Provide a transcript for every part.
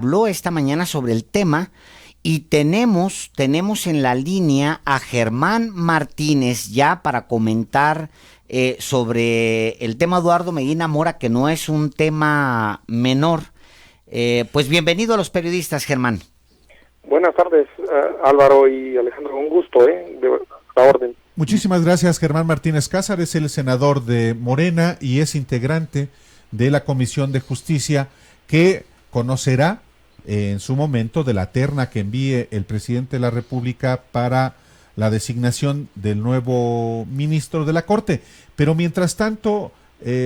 Habló esta mañana sobre el tema y tenemos en la línea a Germán Martínez ya para comentar sobre el tema Eduardo Medina Mora, que no es un tema menor. Pues bienvenido a Los Periodistas, Germán. Buenas tardes, Álvaro y Alejandro, un gusto, de la orden. Muchísimas gracias. Germán Martínez Cázar es el senador de Morena y es integrante de la Comisión de Justicia, que conocerá en su momento de la terna que envíe el presidente de la República para la designación del nuevo ministro de la Corte. Pero mientras tanto,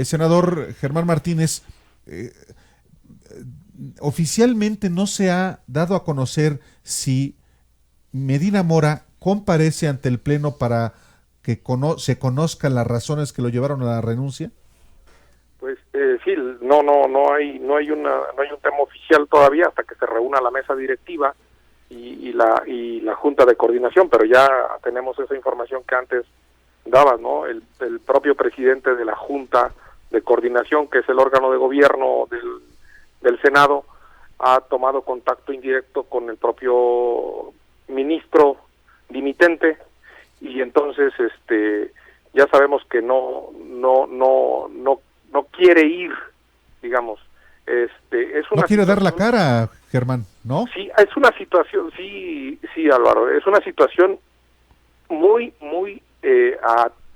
senador Germán Martínez, oficialmente no se ha dado a conocer si Medina Mora comparece ante el Pleno para que se conozcan las razones que lo llevaron a la renuncia. Pues sí, no hay un tema oficial todavía hasta que se reúna la mesa directiva y la junta de coordinación, pero ya tenemos esa información que antes dabas, ¿no? El propio presidente de la junta de coordinación, que es el órgano de gobierno del Senado, ha tomado contacto indirecto con el propio ministro dimitente, y entonces ya sabemos que no quiere ir, digamos. Es una no quiere dar la cara, Germán, ¿no? Sí, es una situación, sí, Álvaro, es una situación muy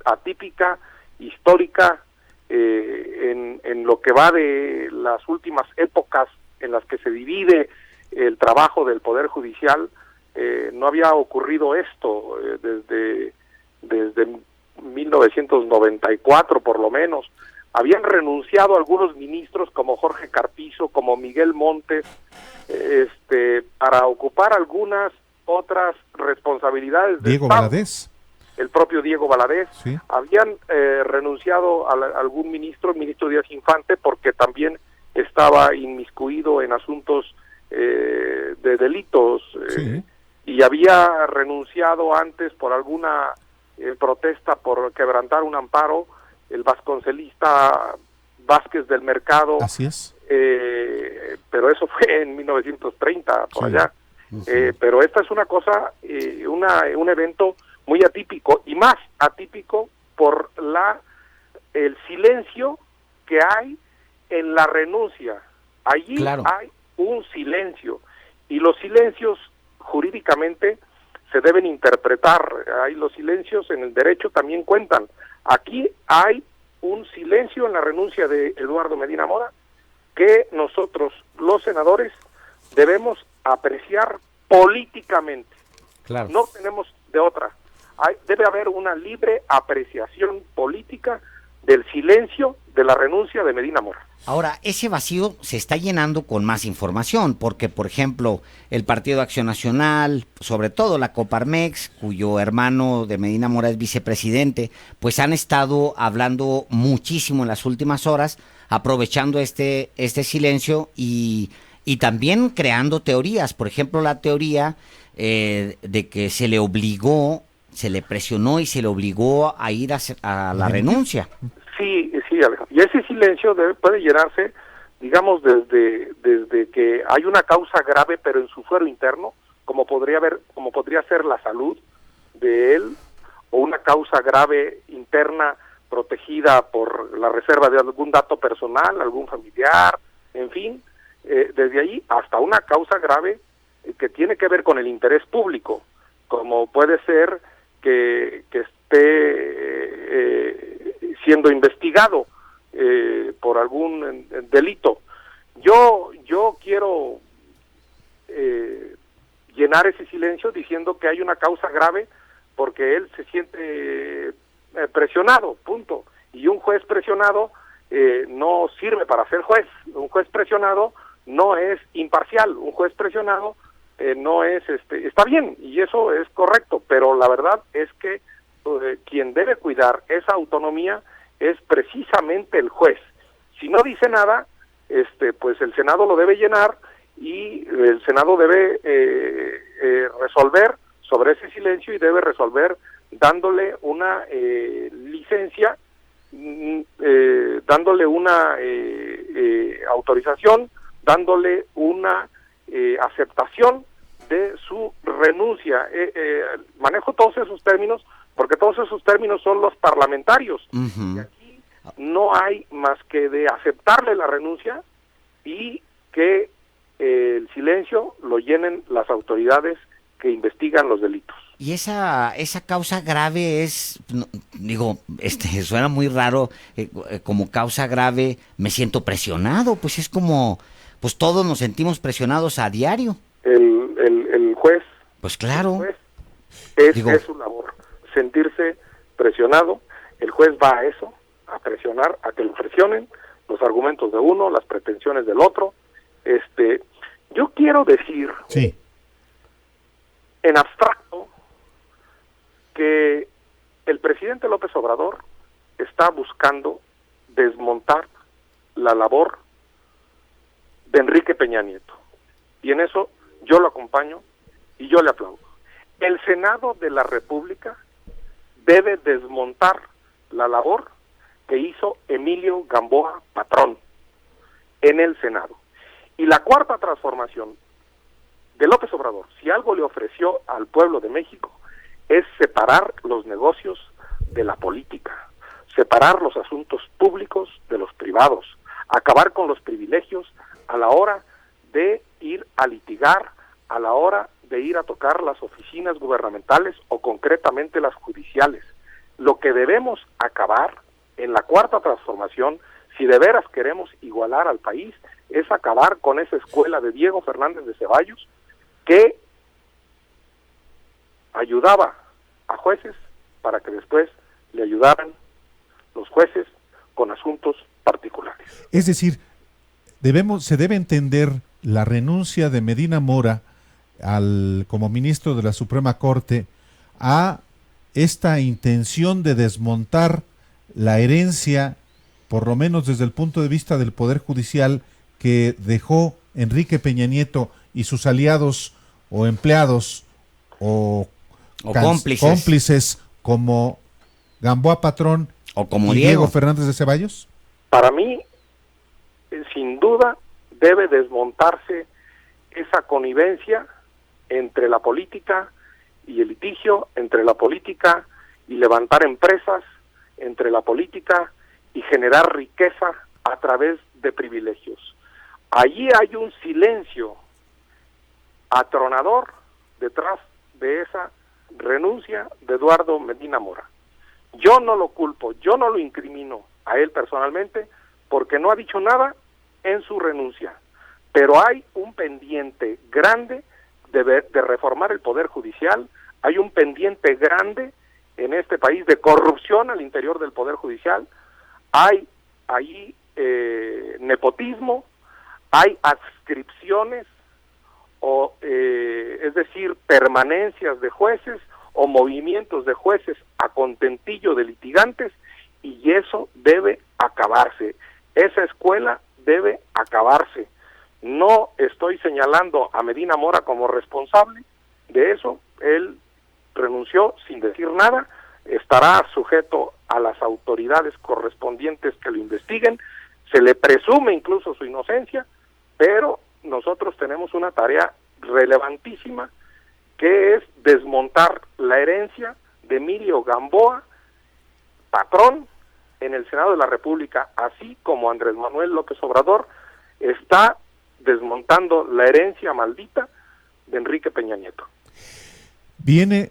atípica, histórica, en lo que va de las últimas épocas en las que se divide el trabajo del Poder Judicial. No había ocurrido esto desde 1994 por lo menos. Habían renunciado algunos ministros como Jorge Carpizo, como Miguel Montes, para ocupar algunas otras responsabilidades de Diego Estado. Valadez. El propio Diego Valadez. Sí. Habían renunciado a algún ministro, el ministro Díaz Infante, porque también estaba inmiscuido en asuntos de delitos, Sí. y había renunciado antes por alguna protesta por quebrantar un amparo el vasconcelista Vázquez del Mercado. Así es. Pero eso fue en 1930, por allá. Pero esta es una cosa, un evento muy atípico, y más atípico por el silencio que hay en la renuncia. Allí Claro. hay un silencio, y los silencios jurídicamente se deben interpretar. Hay los silencios en el derecho también cuentan. Aquí hay un silencio en la renuncia de Eduardo Medina Mora que nosotros, los senadores, debemos apreciar políticamente. Claro. No tenemos de otra. Debe haber una libre apreciación política del silencio de la renuncia de Medina Mora. Ahora, ese vacío se está llenando con más información, porque, por ejemplo, el Partido de Acción Nacional, sobre todo la Coparmex, cuyo hermano de Medina Mora es vicepresidente, pues han estado hablando muchísimo en las últimas horas, aprovechando este silencio y también creando teorías. Por ejemplo, la teoría de que se le presionó y se le obligó a ir a la renuncia. Sí, Alejandro. Y ese silencio puede llenarse, digamos, desde que hay una causa grave, pero en su fuero interno, como podría ser la salud de él, o una causa grave interna protegida por la reserva de algún dato personal, algún familiar, en fin, desde ahí hasta una causa grave que tiene que ver con el interés público, como puede ser que esté siendo investigado por algún delito. Yo quiero llenar ese silencio diciendo que hay una causa grave porque él se siente presionado, punto. Y un juez presionado no sirve para ser juez. Un juez presionado no es imparcial. Un juez presionado no es, está bien, y eso es correcto, pero la verdad es que quien debe cuidar esa autonomía es precisamente el juez. Si no dice nada, pues el Senado lo debe llenar, y el Senado debe resolver sobre ese silencio, y debe resolver dándole una licencia, dándole una autorización, dándole una aceptación de su renuncia. Manejo todos esos términos porque todos esos términos son los parlamentarios. Y aquí no hay más que de aceptarle la renuncia y que el silencio lo llenen las autoridades que investigan los delitos. Y esa causa grave es, suena muy raro, como causa grave me siento presionado, pues es como, pues todos nos sentimos presionados a diario. El juez, pues claro, es su labor, sentirse presionado. El juez va a eso, a presionar, a que lo presionen, los argumentos de uno, las pretensiones del otro. Yo quiero decir, sí, en abstracto, que el presidente López Obrador está buscando desmontar la labor de Enrique Peña Nieto. Y en eso yo lo acompaño y yo le aplaudo. El Senado de la República debe desmontar la labor que hizo Emilio Gamboa Patrón en el Senado. Y la cuarta transformación de López Obrador, si algo le ofreció al pueblo de México, es separar los negocios de la política, separar los asuntos públicos de los privados, acabar con los privilegios a la hora de ir a litigar, a la hora de ir a tocar las oficinas gubernamentales o concretamente las judiciales. Lo que debemos acabar en la cuarta transformación, si de veras queremos igualar al país, es acabar con esa escuela de Diego Fernández de Ceballos que ayudaba a jueces para que después le ayudaran los jueces con asuntos particulares. Es decir, se debe entender la renuncia de Medina Mora como ministro de la Suprema Corte a esta intención de desmontar la herencia, por lo menos desde el punto de vista del Poder Judicial, que dejó Enrique Peña Nieto y sus aliados o empleados o cómplices como Gamboa Patrón o como y Diego Fernández de Ceballos? Para mí, sin duda, debe desmontarse esa connivencia entre la política y el litigio, entre la política y levantar empresas, entre la política y generar riqueza a través de privilegios. Allí hay un silencio atronador detrás de esa renuncia de Eduardo Medina Mora. Yo no lo culpo, yo no lo incrimino a él personalmente porque no ha dicho nada en su renuncia, pero hay un pendiente grande de reformar el Poder Judicial, hay un pendiente grande en este país de corrupción al interior del Poder Judicial, hay ahí nepotismo, hay adscripciones es decir, permanencias de jueces o movimientos de jueces a contentillo de litigantes, y eso debe acabarse. Esa escuela debe acabarse. No estoy señalando a Medina Mora como responsable de eso, él renunció sin decir nada, estará sujeto a las autoridades correspondientes que lo investiguen, se le presume incluso su inocencia, pero nosotros tenemos una tarea relevantísima que es desmontar la herencia de Emilio Gamboa Patrón en el Senado de la República, así como Andrés Manuel López Obrador está desmontando la herencia maldita de Enrique Peña Nieto. Viene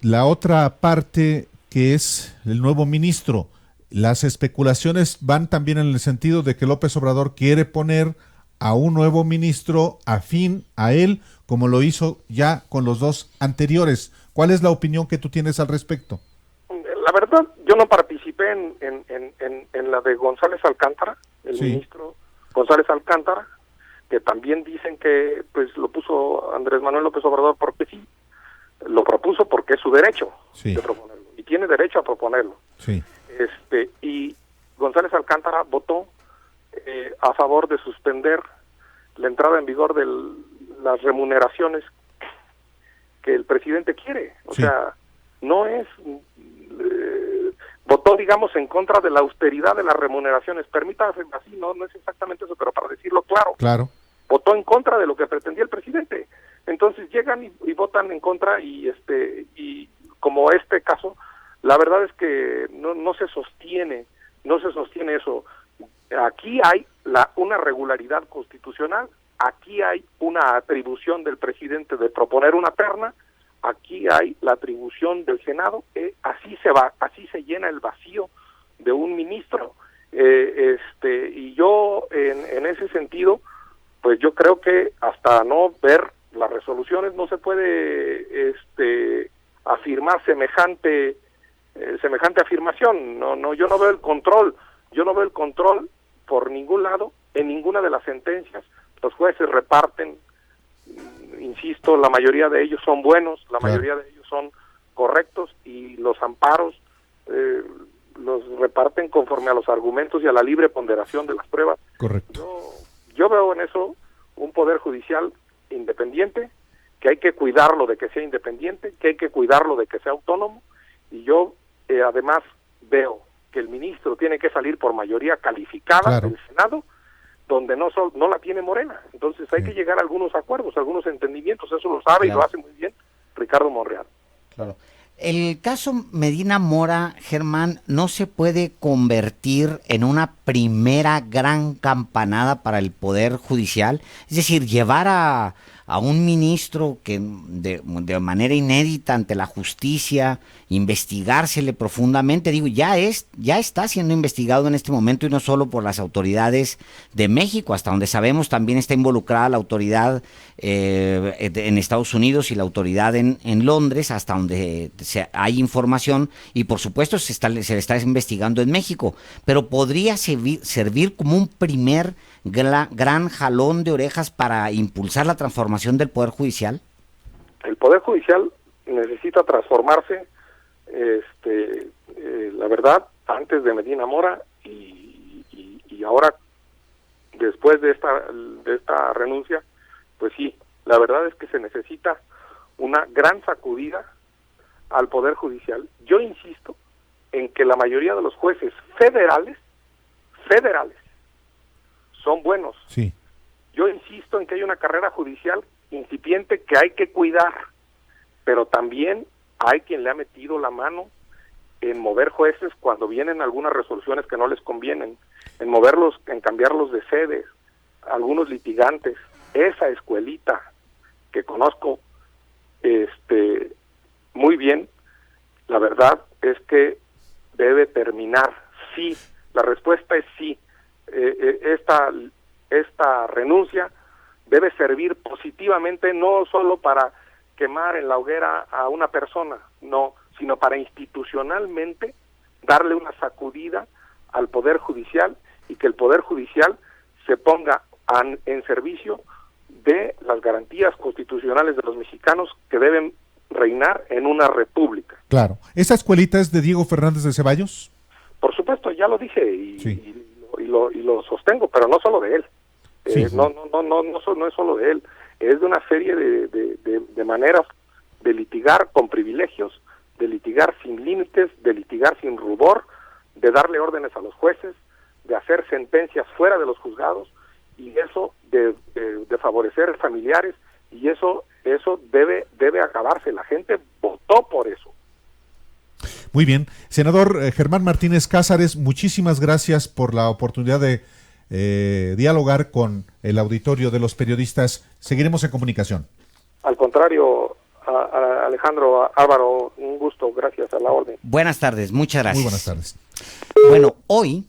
la otra parte, que es el nuevo ministro. Las especulaciones van también en el sentido de que López Obrador quiere poner a un nuevo ministro afín a él, como lo hizo ya con los dos anteriores. ¿Cuál es la opinión que tú tienes al respecto? La verdad, yo no participé en la de González Alcántara, el ministro González Alcántara, que también dicen que pues lo puso Andrés Manuel López Obrador porque sí, lo propuso porque es su derecho de proponerlo, y tiene derecho a proponerlo. Sí. Y González Alcántara votó a favor de suspender la entrada en vigor de las remuneraciones que el presidente quiere. O sea, no es... votó, digamos, en contra de la austeridad de las remuneraciones. Permítame así, no es exactamente eso, pero para decirlo claro. Claro. votó en contra de lo que pretendía el presidente. Entonces llegan y votan en contra y como este caso, la verdad es que no se sostiene eso. Aquí hay una regularidad constitucional, aquí hay una atribución del presidente de proponer una terna, aquí hay la atribución del Senado, así se llena el vacío de un ministro, y yo en ese sentido, pues yo creo que hasta no ver las resoluciones no se puede afirmar semejante afirmación. Yo no veo el control por ningún lado, en ninguna de las sentencias. Los jueces reparten, insisto, la mayoría de ellos son buenos, la mayoría de ellos son correctos, y los amparos los reparten conforme a los argumentos y a la libre ponderación de las pruebas. Correcto. Yo veo en eso un poder judicial independiente, que hay que cuidarlo de que sea independiente, que hay que cuidarlo de que sea autónomo, y yo además veo que el ministro tiene que salir por mayoría calificada del Senado, donde no la tiene Morena. Entonces hay que llegar a algunos acuerdos, algunos entendimientos, eso lo sabe y lo hace muy bien Ricardo Monreal. Claro. El caso Medina Mora, Germán, no se puede convertir en una primera gran campanada para el Poder Judicial, es decir, llevar a un ministro que de manera inédita ante la justicia, investigársele profundamente, ya está siendo investigado en este momento, y no solo por las autoridades de México, hasta donde sabemos también está involucrada la autoridad en Estados Unidos y la autoridad en Londres, hasta donde hay información, y por supuesto se le está investigando en México, pero podría servir como un primer gran jalón de orejas para impulsar la transformación del Poder Judicial. El Poder Judicial necesita transformarse, la verdad, antes de Medina Mora y ahora, después de esta renuncia, pues sí, la verdad es que se necesita una gran sacudida al Poder Judicial. Yo insisto en que la mayoría de los jueces federales son buenos. Sí. Yo insisto en que hay una carrera judicial incipiente que hay que cuidar, pero también hay quien le ha metido la mano en mover jueces cuando vienen algunas resoluciones que no les convienen, en moverlos, en cambiarlos de sede, algunos litigantes. Esa escuelita que conozco muy bien, la verdad es que debe terminar. Sí, la respuesta es sí. Esta renuncia debe servir positivamente, no solo para quemar en la hoguera a una persona, no, sino para institucionalmente darle una sacudida al Poder Judicial, y que el Poder Judicial se ponga en servicio de las garantías constitucionales de los mexicanos que deben reinar en una república. Claro. ¿Esa escuelita es de Diego Fernández de Ceballos? Por supuesto, ya lo dije y lo sostengo, pero no solo de él. No es solo de él, es de una serie de maneras de litigar con privilegios, de litigar sin límites, de litigar sin rubor, de darle órdenes a los jueces, de hacer sentencias fuera de los juzgados, y eso de favorecer familiares, y eso debe acabarse. La gente votó por eso. Muy bien. Senador Germán Martínez Cázares, muchísimas gracias por la oportunidad de dialogar con el auditorio de los periodistas. Seguiremos en comunicación. Al contrario, Alejandro, Álvaro, un gusto, gracias, a la orden. Buenas tardes, muchas gracias. Muy buenas tardes. Bueno, hoy